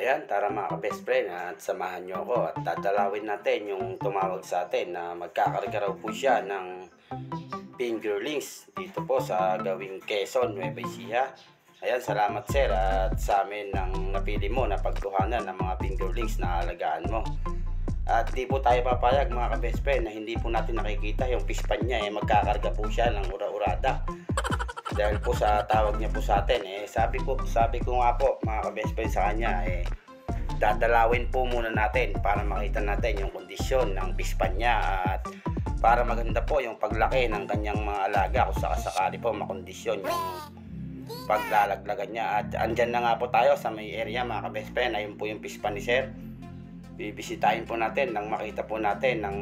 Ayan, tara mga ka-best friend at samahan nyo ako at dadalawin natin yung tumawag sa atin na magkakarga raw po siya ng fingerlings dito po sa gawing Quezon, Nueva Ecija. Ayan, salamat sir at sa amin ng napili mo na pagkuhanan ng mga fingerlings na alagaan mo. At di po tayo papayag mga ka-best friend na hindi po natin nakikita yung pispan niya magkakarga po siya ng ura-urada. Dahil po sa tawag niya po sa atin sabi ko nga po mga ka-best friend sa kanya dadalawin po muna natin para makita natin yung kondisyon ng pispan niya at para maganda po yung paglaki ng kanyang mga alaga kung sakasakali po makondisyon yung paglalaglagan niya. At andyan na nga po tayo sa may area mga ka-best friend. Ayun po yung pispan ni sir. Bibisitahin po natin nang makita po natin ng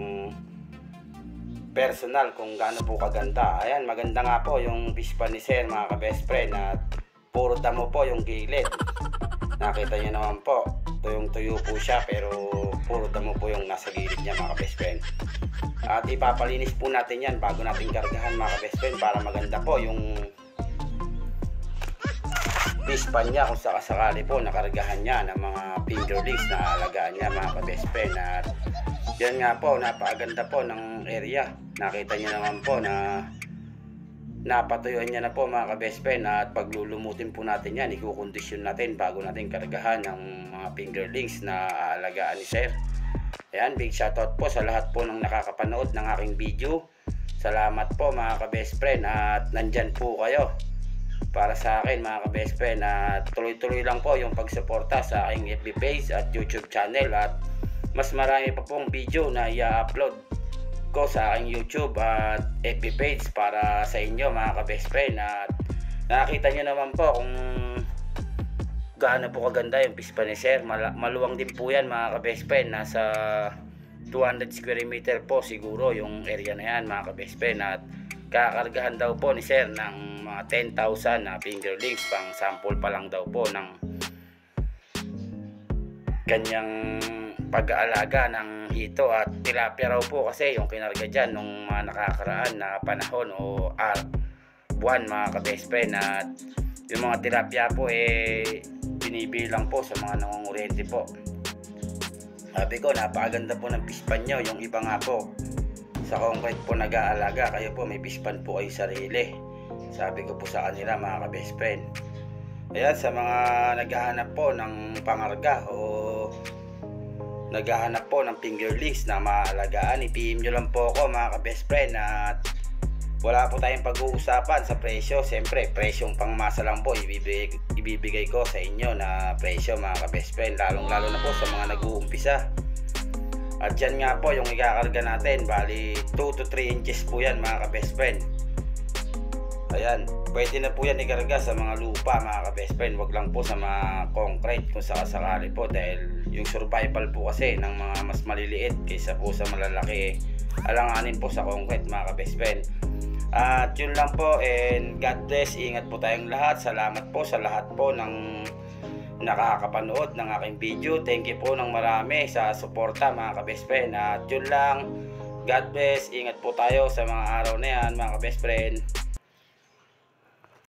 personal kung gaano po kaganda. Ayan, maganda nga po yung pispan ni sir mga ka-best friend at puro damo po yung gilid. Nakita nyo naman po, tuyong-tuyo po siya pero puro damo po yung nasa gilid niya mga ka-best friend. At ipapalinis po natin yan bago natin kargahan mga ka-best friend para maganda po yung pispan niya kung sakasakali po nakargahan niya ng mga fingerlings na alagaan niya mga ka-best friend. At yan nga po, napakaganda po ng area. Nakita niyo naman po na napatuyuan niya na po mga ka-best friend at paglulumutin po natin yan, ikukondisyon natin bago natin kargahan ng mga fingerlings na aalagaan ni sir. Ayan, big shoutout po sa lahat po ng nakakapanood ng aking video. Salamat po mga ka-best friend at nandyan po kayo para sa akin mga ka-best friend at tuloy-tuloy lang po yung pagsuporta sa aking FB page at YouTube channel at mas marami pa pong video na i-upload ko sa aking YouTube at FB page para sa inyo mga ka-best friend. At nakita nyo naman po kung gaano po kaganda yung pispan ni sir. Maluwang din po yan mga ka-best friend. Nasa 200 square meter po siguro yung area na yan mga ka-best friend. At kakargahan daw po ni sir ng mga 10,000 na fingerlings. Pang sample pa lang daw po ng kanyang pag-aalaga ng hito at tilapia raw po kasi yung kinarga dyan nung mga nakakaraan na panahon o buwan mga ka-best friend. At yung mga tilapia po binibilang po sa mga nangungurente po. Sabi ko napakaganda po ng pispan nyo. Yung iba nga po sa concrete po nag-aalaga, kayo po may pispan po kayo sarili. Sabi ko po sa kanila mga ka-best friend. Ayan, sa mga naghahanap po ng pangarga o naghahanap po ng fingerlings na maalagaan, i-PM nyo lang po ako mga ka-best friend. At wala po tayong pag-uusapan sa presyo. Siyempre presyong pangmasa lang po ibibigay ko sa inyo na presyo mga ka-best friend, lalong lalo na po sa mga nag-uumpisa. At yan nga po yung ikakarga natin, bali 2 to 3 inches po yan mga ka-best friend. Ayan, pwede na po yan ikarga sa mga lupa mga ka-best friend, wag lang po sa mga concrete kung sakasakali po, dahil yung survival po kasi ng mga mas maliliit kaysa po sa malalaki alanganin po sa concrete mga ka-best friend. At yun lang po, and God bless, ingat po tayong lahat. Salamat po sa lahat po ng nakakapanood ng aking video. Thank you po ng marami sa suporta mga ka-best friend. At yun lang, God bless, ingat po tayo sa mga araw na yan mga ka-best friend.